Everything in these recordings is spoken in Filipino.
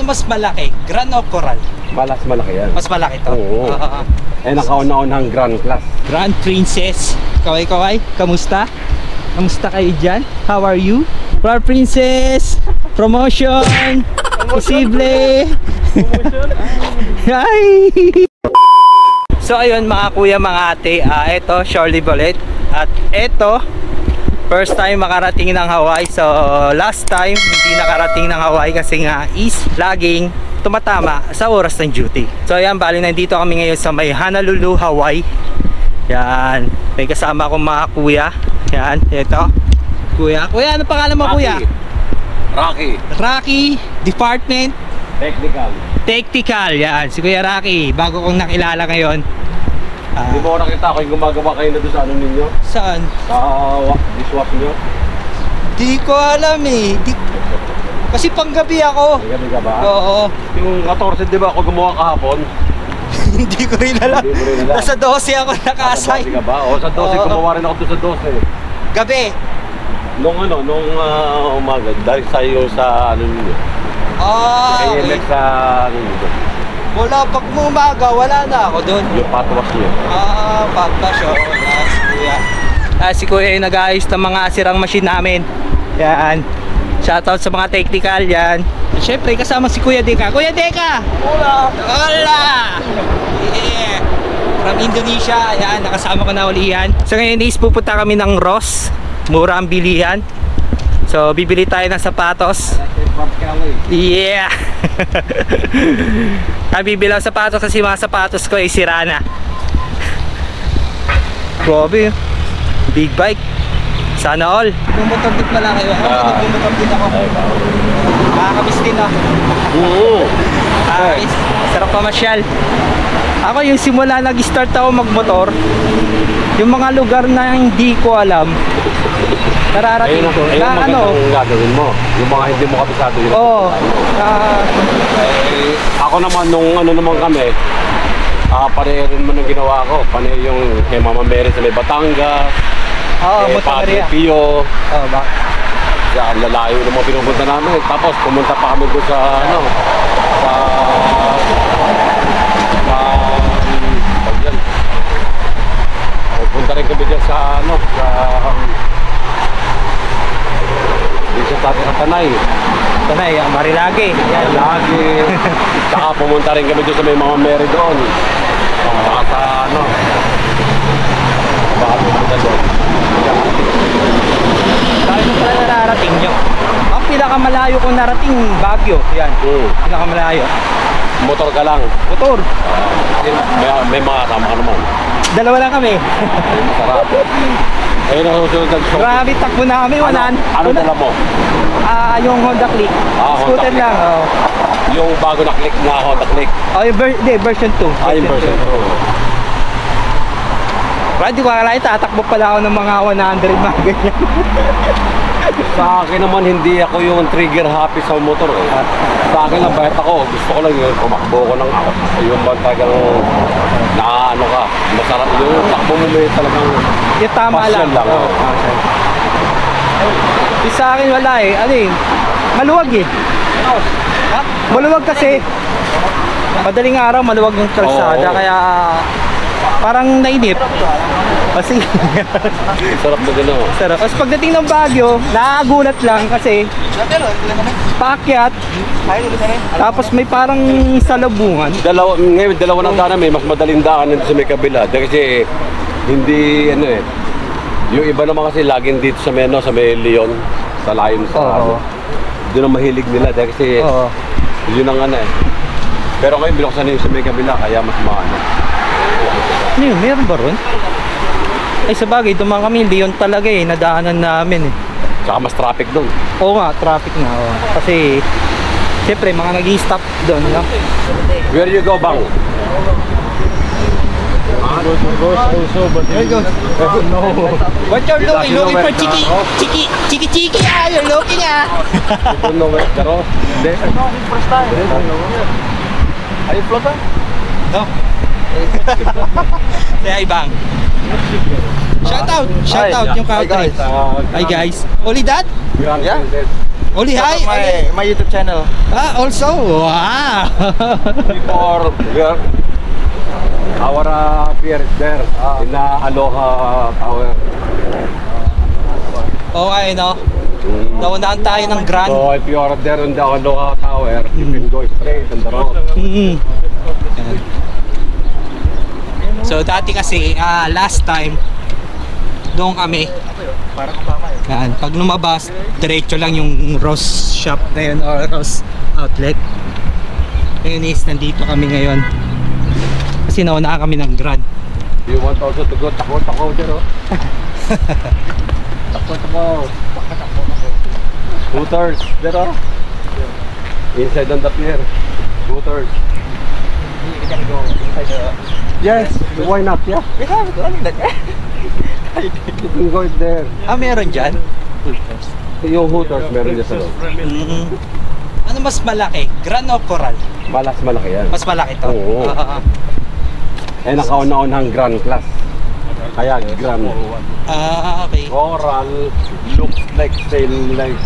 Ano mas malaki? Grand o Coral? Malaki yan. Mas malaki to? Oo. Eh, nakauna-unang Grand Class. Grand Princess. Kaway-kaway, kamusta? Kamusta kayo dyan? How are you? Grand Princess! Promotion! Posible! Hi! So ayun mga kuya, mga ate, ito Shirley Bolet. At ito, first time makarating ng Hawaii. So last time hindi nakarating ng Hawaii kasi nga is laging tumatama sa oras ng duty. So ayan, bali nandito kami ngayon sa may Honolulu, Hawaii. Yan, may kasama akong mga kuya. Yan, ito kuya, ano pangalan mo kuya? Rocky, Department Technical. Yan, si Kuya Rocky, bago kong nakilala ngayon. Hindi mo nakita ko yung gumagawa kayo na doon sa ano ninyo? Saan? Sa dishwash nyo? Di ko alam eh. Kasi panggabi ako. Panggabi ka ba? Oo. Yung 14, di ba ako gumawa kahapon? Hindi ko rin alam. Nasa 12 ako nakasay. Sa 12 ka ba? O sa 12, gumawa rin ako doon sa 12. Gabi? Nung umaga, dahil sa'yo sa ano ninyo. Okay. Sa ano ninyo. Wala, pag umaga, wala na ako doon. Yung patwas nyo. Patwas yun. Si Kuya. Si Kuya yung nag-aayos ng mga sirang machine namin. Yan. Shoutout sa mga technical yan. Siyempre kasama si Kuya Deka. Kuya Deka! Hola! Yeah! From Indonesia. Yan, nakasama ko na uli yan. So ngayon is pupunta kami ng Ross. Mura ang bilihan. So bibili tayo ng sapatos. Yeah. Bibili ng sapatos kasi mga sapatos ko ay sira na. Grabe, big bike. Sana all. Bumotor din pala kayo. Bumotor din ako. Nakakamiss din ako. Sarap pamasyal. Ako yung simula nag-start ako magmotor, yung mga lugar na hindi ko alam, nararating ko. Ayun ano gagawin mo, yung mga hindi mo kabisado yun. Oo. Ako naman, nung ano naman kami, pareho rin mo nang ginawa ko. Pareho yung kay Mama Mary sa may Batangas, kay Padre Pio. Kaya lalayo ng mga pinupunta namin. Tapos pumunta pa kami doon sa ano, punta rin kami dyan sa ano, dito sa Tanay, Marilage. Marilage. Saka pumunta rin kami doon sa may Mama Mary doon. Saka sa ano, baka pumunta doon. Bakit mo pala nararating nyo? Ang pinakamalayo kong narating, Baguio. Yan, pinakamalayo. Motor ka lang? Motor. May mga kasama ka naman. Dalawa lang kami. Masarap. Ayun ang susunod ng show. Grabe, takbo na kami. Ano dala mo? Yung Honda Click. Scooter lang. Yung bago na Click na Honda Click. Yung version 2. Yung version 2. Hindi ko akalain, tatakbo pala ako ng mga 100 mga ganyan. Sa akin naman, hindi ako yung trigger happy sa motor eh. Sa akin lang, bahit ako, gusto ko lang yun, pumakbo ko ng yung bantagang na ano ka, masarap yung takbo mo may talagang yung tama lang. Sa akin wala eh, ano eh, maluwag eh. Maluwag kasi, madaling araw maluwag yung kalsada, kaya parang nainip. Kasi sarap na gano'n. Sarap. Tapos pagdating ng Baguio, nakakagulat lang kasi paakyat, tapos may parang salubungan. Ngayon, dalawa ng daan may mas madaling daan sa may kabila. Kasi hindi, ano eh, yung iba naman kasi laging dito sa may Leon, sa Lion, sa doon ang mahilig nila. Kasi yun ang ano eh. Pero ngayon, binuksan na yung sa may kabila, kaya mas maano. Ano yun? Meron ba ron? Ay sa bagay, dumang kami, Leon talaga eh, nadaanan namin eh. Tsaka mas traffic doon. Oo nga, traffic na. Kasi, siyempre, mga nag-i-stop doon. No? Where you go, Bang? There you go. What you're looking? Looking for chiki? Chiki? You're looking You don't know where the road? No, first time. Are you floater? No. Say hi, Bang. Shout out yung country. Hi guys. Only that? Yeah. Only hi. My YouTube channel. Ah, also. Wow. Before here, our pier is there in the Aloha Tower. Okay, no? Naunahan tayo ng Grand. So if you are there in the Aloha Tower, you can go straight on the road. Mm. So dati kasi last time doon kami. Yan, pag lumabas, diretso lang yung Ross shop na yun or Ross outlet. Ngayon is nandito kami ngayon. Kasi nauna kami ng Grand. You want also to go tako-tako there, oh? Tako-tako. Scooters there, oh? Inside on the pier. Scooters. You can go inside the... Yes, why not? Yeah, We have it only that. you can go there. Ah, meron dyan? Yung Hooters meron dyan sa loob. Ano mas malaki? Grand o Coral? Malaki yan. Mas malaki to? Oo. Eh, nakauna-unang Grand Class. Kaya Grand. Okay. Coral looks like same like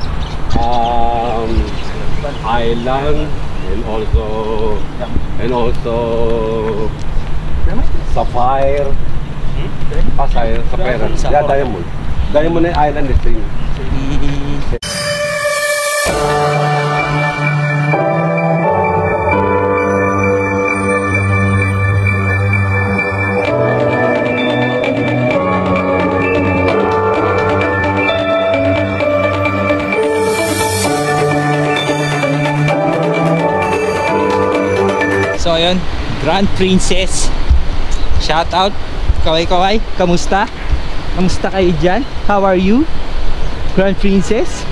island and also sapphire. Sapphire. Yeah, diamond. Diamond and island is same. So ayun, Grand Princess. Shout out. Kaway, kamusta? Kamusta kayo dyan? How are you? Grand Princess?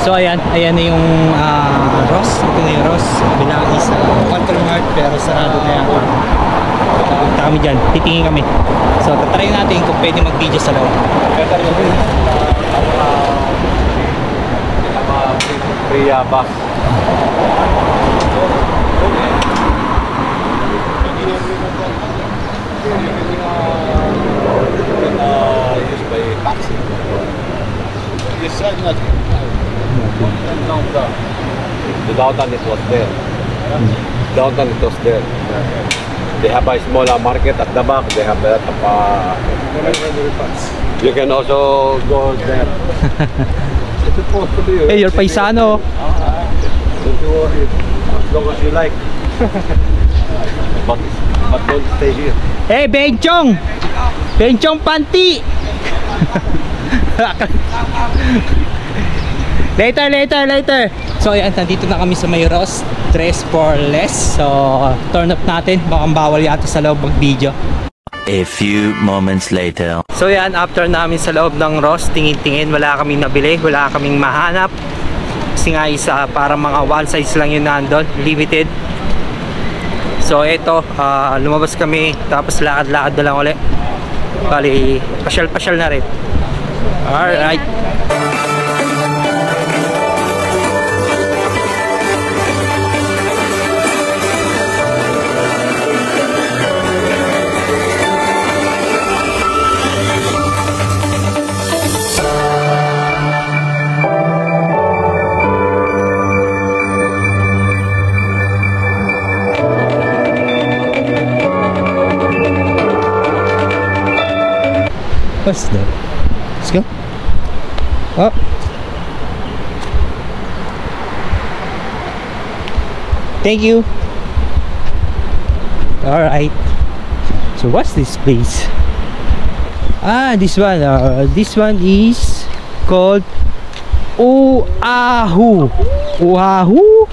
So ayan na yung Ross. Ito na yung Ross. Bilang is Control Mart pero sarado na yan. Punta kami dyan, titingin kami. So tatry natin kung pwede mag-video sa loob. Free bus. Used by taxi. This side not. The downtown it was there. Downtown it was there. They have a smaller market at the back. They have a lot of you can also go there. It's supposed to be. Hey, you're paisano. Don't you worry. As long as you like. but don't stay here. Hey, Benchong! Benchong Panti! Later. So ayan, nandito na kami sa may Ross. Dress for less. So turn up natin. Baka bawal yata sa loob mag-video. A few moments later. So yan, after namin sa loob ng Ross, tingin-tingin, wala kaming nabili, wala kaming mahanap. Kasi nga isa, parang mga one size lang yun nandun, limited. So eto, lumabas kami, tapos lakad-lakad na lang ulit. Bali, pasyal-pasyal na rin. Alright. What's that? Let's go. Oh. Thank you. Alright. So what's this place? Ah, this one. This one is called Oahu. Oahu?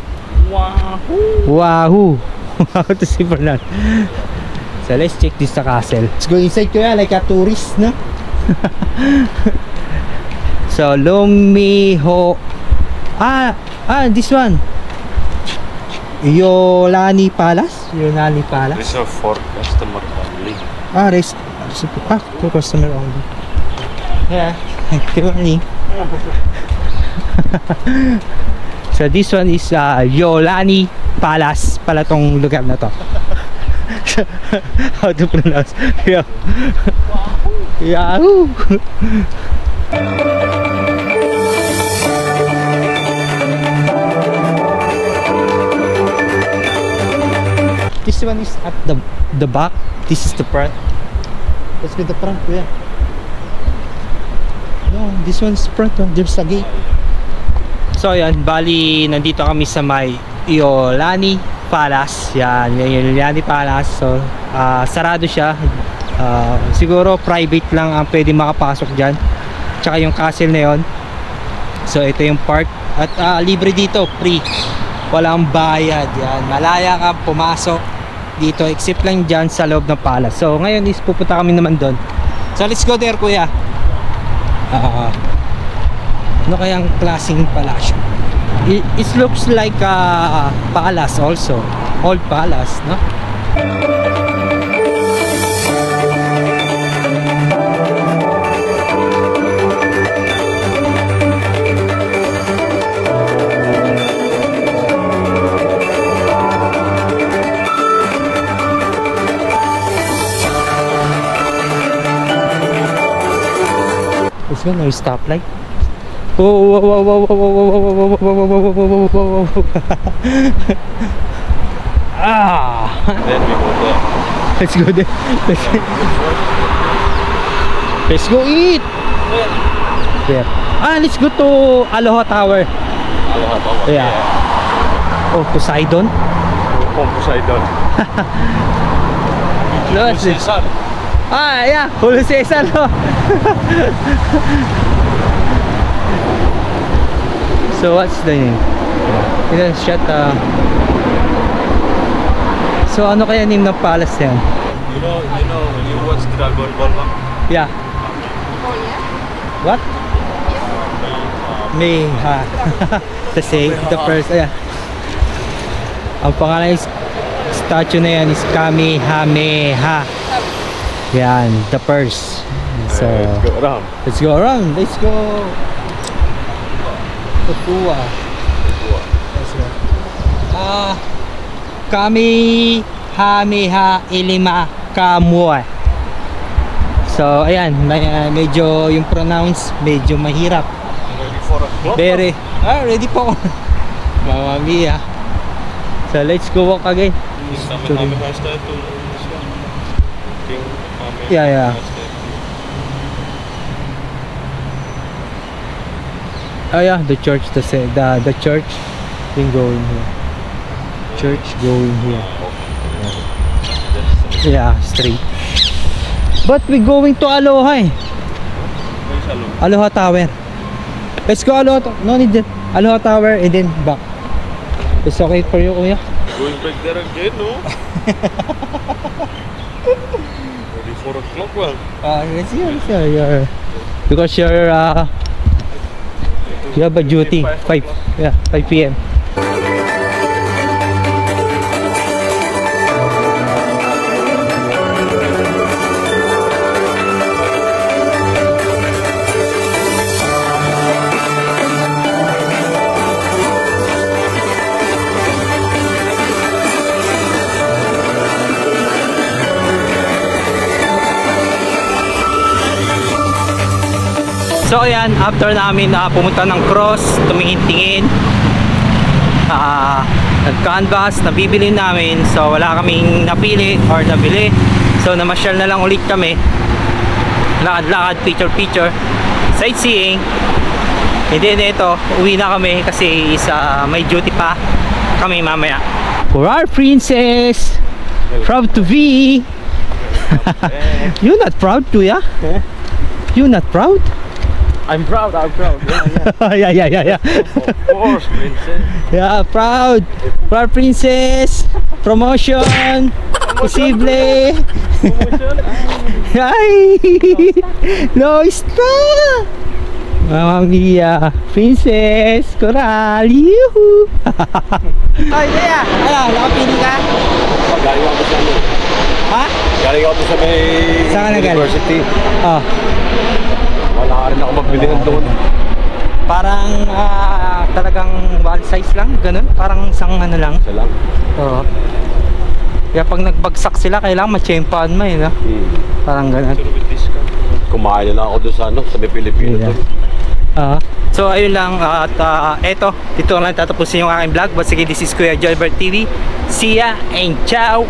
Oahu. How to say for that? So let's check this castle. Let's go inside kaya like a tourist, no? So Lumiho. This one. Yolani Palace. Yolani Palace. Reserved for customer only. For customer only. Yeah. Thank you. So this one is Yolani Palace pala tong lugar na to. How to pronounce? Yahoo! This one is at the back. This is the front. Let's go the front, yeah. No, this one's front. There's a gate. So yan, bali nandito kami sa may Yolani Palace. Yan, yung Yolani Palace. So sarado siya. Siguro private lang ang pwede makapasok dyan. Tsaka yung castle na yon. So ito yung park. At libre dito, free. Walang bayad. Yan, malaya ka pumasok dito except lang dyan sa loob ng palace. So ngayon is pupunta kami naman doon. So let's go there, kuya. Ano kayang klaseng palasyo? It looks like a palace also. Old palace, no? Is there no stoplight? Whoa, whoa, whoa, whoa, whoa, whoa, whoa, whoa, whoa, whoa, whoa. Ah! Then we go there. Let's go there. Let's go eat. There. Let's go to Aloha Tower. Aloha Tower. Yeah. Oh, Poseidon. Oh, Poseidon. No, it's Cesar. yeah, Julio Cesar. No? So what's the name? Shut So ano kaya name ng palace yan? You know when you watch Dragon Ball, huh? Yeah. What? Meha. The first, yeah. Ang pangalan is statue na yan is Kamehameha. Yan, the first. So Let's go around. let's go around. Let's go. Papua. Let's go. Kamehameha Ilima Kamua. So ayan, medyo yung pronounce medyo mahirap. Ready for a clock? Very. Ready po ako. Mamma mia. So let's go walk again. Kamehameha statue. King Kamehameha Yeah. statue. Oh yeah, the church. The church. Then go in here. Church going here. Yeah, straight. But we going to Aloha. Where's Aloha? Aloha Tower. Let's go Aloha. No need that. Aloha Tower and then back. It's okay for you, kuya? Going back there again, no? Ready for a clock, well? Let's see. Because you have a duty 5 p.m. So ayan, after namin pumunta ng cross, tumingin-tingin, nag-canvas, nabibili namin. So wala kaming napili or nabili. So namasyal na lang ulit kami. Lakad-lakad, picture-picture, sightseeing. And then ito, uwi na kami kasi may duty pa kami mamaya. For our princess, proud to be. You're not proud to, yeah? You're not proud? I'm proud. Yeah. Of course, princess. Yeah, proud. Proud princess. Promotion. Posible. Ay! No, stop! Mamma mia. Princess. Coral. Yuhu! Ay, kaya. Nakapili ka? Galing ako sa ano. Ha? Galing ako sa may Saan ka nagaling? university. Oh. Wala ka rin ako magbili ng doon. Parang talagang one size lang, ganun. Parang isang ano lang. Isa lang. Oo. Kaya pag nagbagsak sila, kailangan matsyempohan mo eh, no? Parang ganun. Pero with discount. Kumain na ako doon sa ano, sa may Pilipino Yeah. doon. So ayun lang at eto, dito lang tatapusin yung aking vlog. But sige, this is Kuya Joybert TV. See ya and ciao!